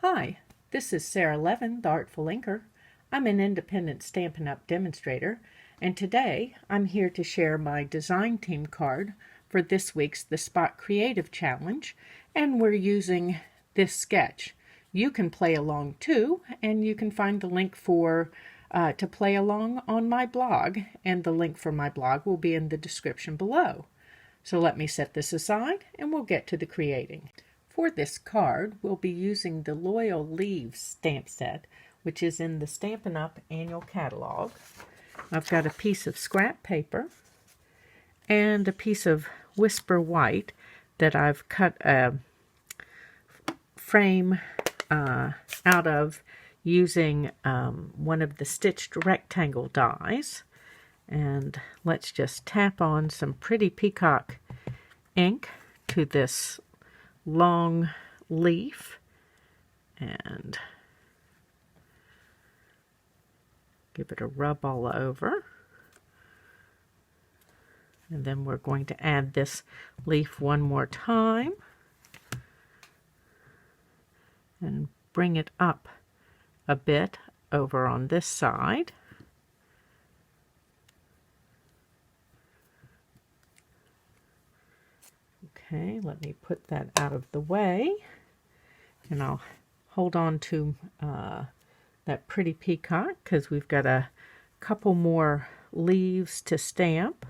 Hi, this is Sara Levin, the Artful Inker. I'm an independent Stampin' Up! Demonstrator, and today I'm here to share my design team card for this week's The Spot Creative Challenge, and we're using this sketch. You can play along too, and you can find the link for to play along on my blog, and the link for my blog will be in the description below. So let me set this aside and we'll get to the creating. For this card, we'll be using the Loyal Leaves stamp set, which is in the Stampin' Up! Annual Catalog. I've got a piece of scrap paper and a piece of Whisper White that I've cut a frame out of using one of the stitched rectangle dies. And let's just tap on some pretty peacock ink to this long leaf and give it a rub all over. And then we're going to add this leaf one more time and bring it up a bit over on this side. Okay, let me put that out of the way, and I'll hold on to that pretty peacock because we've got a couple more leaves to stamp.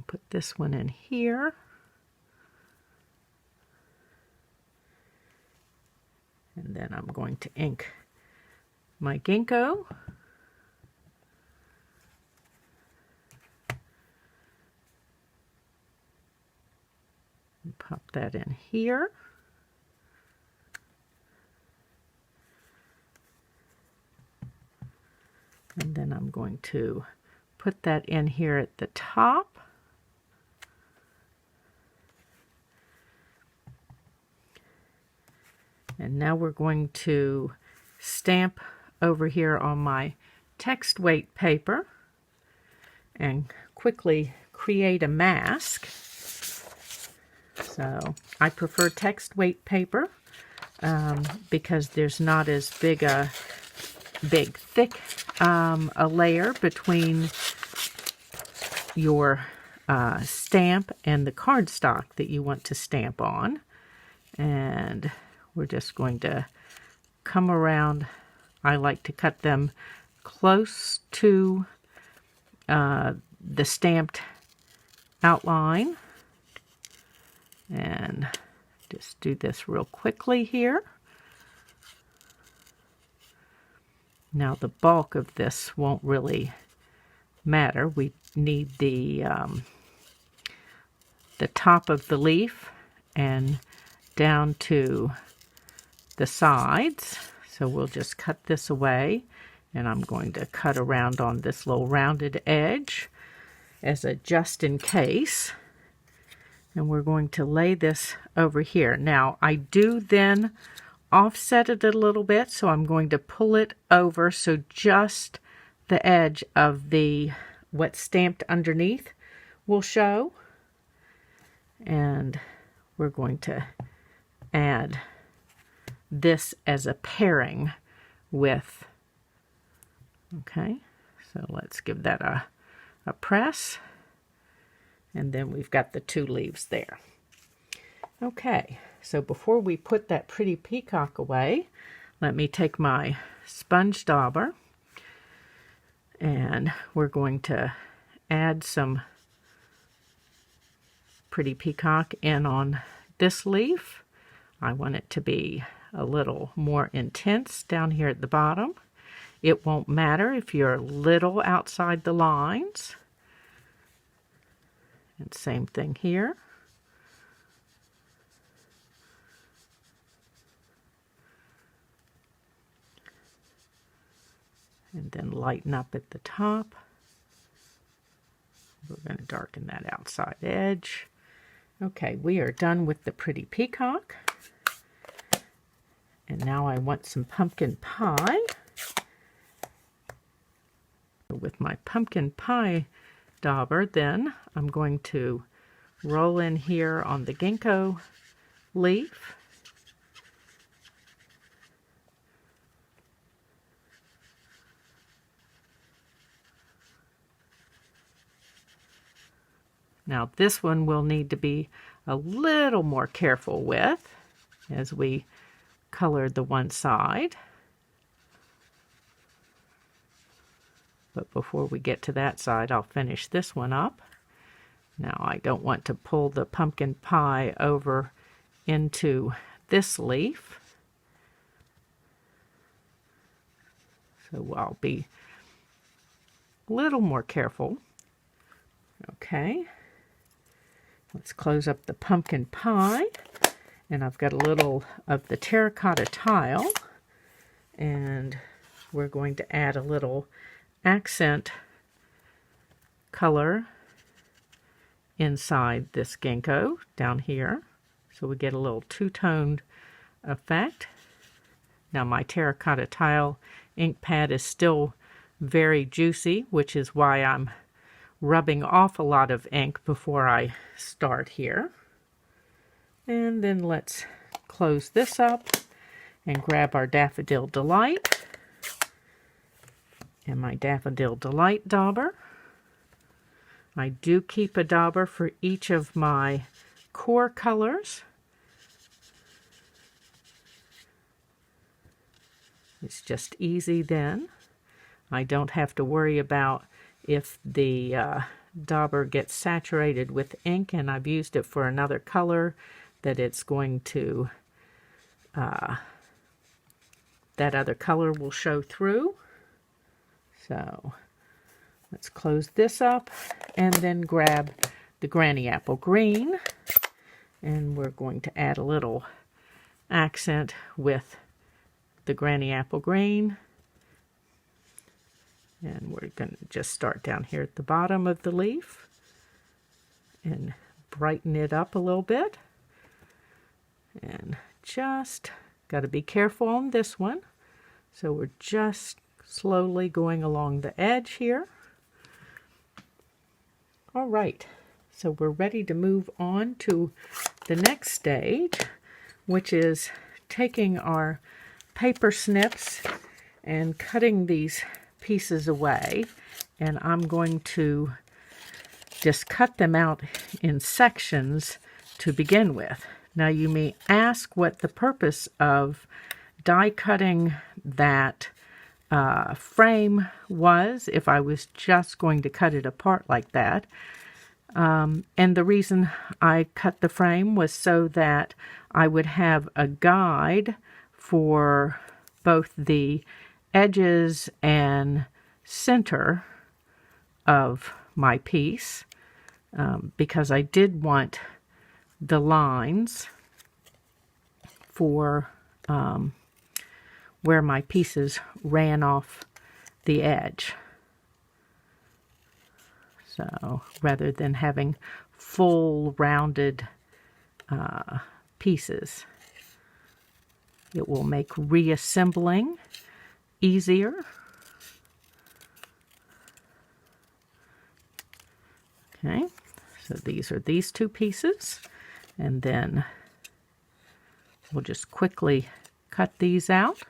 Put this one in here. And then I'm going to ink my ginkgo. And pop that in here. And then I'm going to put that in here at the top. And now we're going to stamp over here on my text weight paper and quickly create a mask. So I prefer text weight paper because there's not as thick a layer between your stamp and the cardstock that you want to stamp on. And we're just going to come around. I like to cut them close to the stamped outline. And just do this real quickly here. Now the bulk of this won't really matter. We need the top of the leaf and down to the sides. So we'll just cut this away, and I'm going to cut around on this little rounded edge as a just in case. And we're going to lay this over here. Now I do then offset it a little bit, so I'm going to pull it over so just the edge of the what's stamped underneath will show. And we're going to add this as a pairing with, okay, so let's give that a press, and then we've got the two leaves there. Okay, so before we put that pretty peacock away, let me take my sponge dauber, and we're going to add some pretty peacock in on this leaf. I want it to be a little more intense down here at the bottom. It won't matter if you're a little outside the lines. And same thing here. And then lighten up at the top. We're going to darken that outside edge. Okay, we are done with the pretty peacock. And now I want some pumpkin pie. So with my pumpkin pie dauber, then I'm going to roll in here on the ginkgo leaf. Now this one we'll need to be a little more careful with as we color the one side. But before we get to that side, I'll finish this one up. Now I don't want to pull the pumpkin pie over into this leaf. So I'll be a little more careful. Okay. Let's close up the pumpkin pie. And I've got a little of the terracotta tile. And we're going to add a little accent color inside this ginkgo down here. So we get a little two-toned effect. Now my terracotta tile ink pad is still very juicy, which is why I'm rubbing off a lot of ink before I start here. And then let's close this up and grab our Daffodil Delight and my Daffodil Delight dauber. I do keep a dauber for each of my core colors. It's just easy then. I don't have to worry about if the dauber gets saturated with ink and I've used it for another color, that it's going to, that other color will show through. So let's close this up and then grab the Granny Apple Green. And we're going to add a little accent with the Granny Apple Green. And we're going to just start down here at the bottom of the leaf and brighten it up a little bit. And just got to be careful on this one. So we're just slowly going along the edge here. All right, so we're ready to move on to the next stage, which is taking our paper snips and cutting these pieces away. And I'm going to just cut them out in sections to begin with. Now you may ask what the purpose of die cutting that frame was if I was just going to cut it apart like that. And the reason I cut the frame was so that I would have a guide for both the edges and center of my piece, because I did want the lines for where my pieces ran off the edge. So rather than having full rounded pieces, it will make reassembling easier. Okay, so these are these two pieces, and then we'll just quickly cut these out.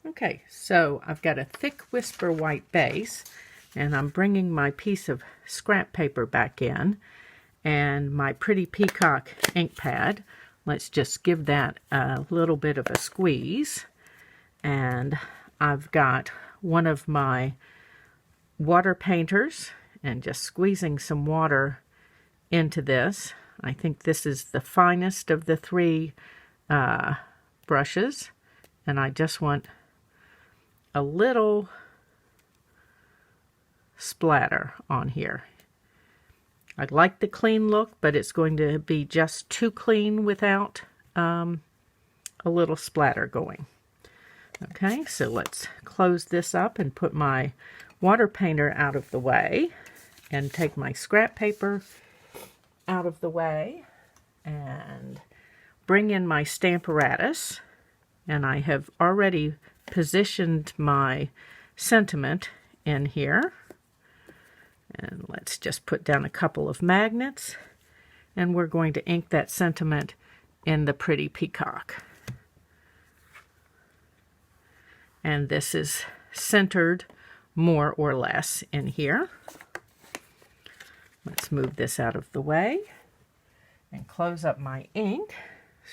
Okay, so I've got a thick Whisper White base, and I'm bringing my piece of scrap paper back in, and my Pretty Peacock ink pad. Let's just give that a little bit of a squeeze. And I've got one of my water painters, and just squeezing some water into this. I think this is the finest of the three brushes, and I just want a little splatter on here. I like the clean look, but it's going to be just too clean without a little splatter going. Okay, so let's close this up and put my water painter out of the way and take my scrap paper out of the way and bring in my Stamparatus. And I have already positioned my sentiment in here. And let's just put down a couple of magnets, and we're going to ink that sentiment in the pretty peacock. And this is centered more or less in here. Let's move this out of the way and close up my ink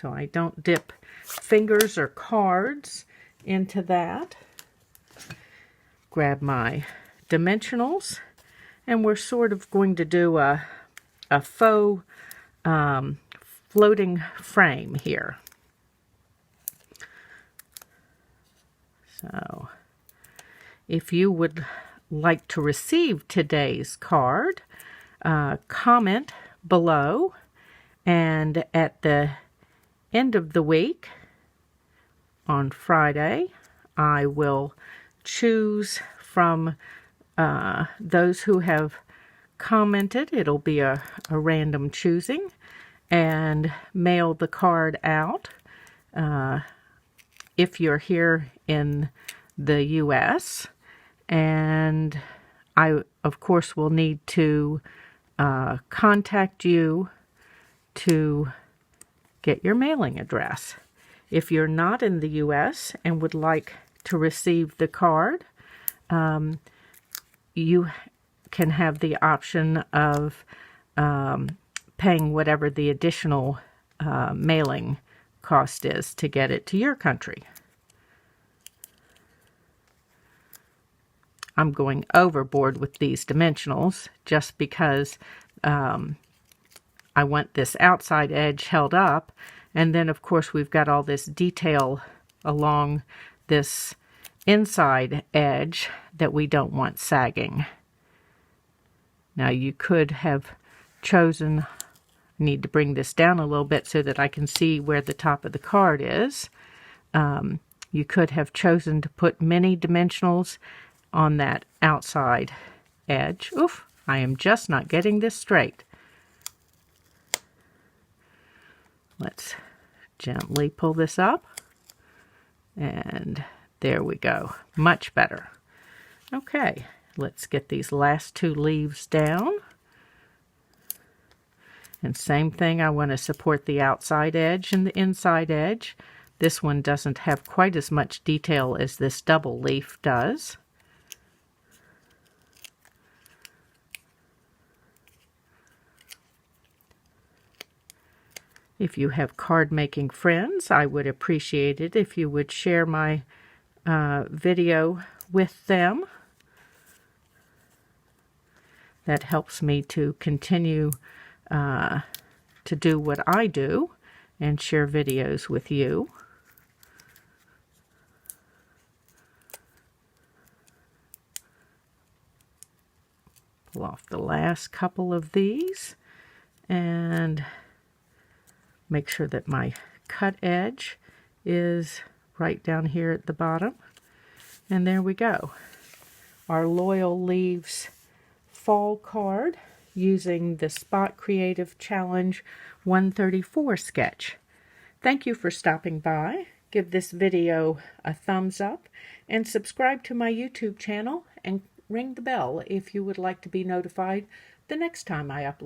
so I don't dip fingers or cards into that. Grab my dimensionals, and we're sort of going to do a faux floating frame here. So if you would like to receive today's card, comment below, and at the end of the week on Friday I will choose from those who have commented. It'll be a random choosing, and mail the card out. If you're here in the US, and I of course will need to contact you to get your mailing address. If you're not in the US and would like to receive the card, you can have the option of paying whatever the additional mailing cost is to get it to your country. I'm going overboard with these dimensionals just because I want this outside edge held up, and then of course we've got all this detail along this inside edge that we don't want sagging. Now you could have chosen, I need to bring this down a little bit so that I can see where the top of the card is. You could have chosen to put many dimensionals on that outside edge. Oof, I am just not getting this straight. Let's gently pull this up, and there we go. Much better. Okay, let's get these last two leaves down. And same thing, I want to support the outside edge and the inside edge. This one doesn't have quite as much detail as this double leaf does. If you have card making friends, I would appreciate it if you would share my video with them. That helps me to continue to do what I do and share videos with you. Pull off the last couple of these and make sure that my cut edge is right down here at the bottom. And there we go. Our Loyal Leaves fall card using the Spot Creative Challenge 134 sketch. Thank you for stopping by. Give this video a thumbs up and subscribe to my YouTube channel and ring the bell if you would like to be notified the next time I upload.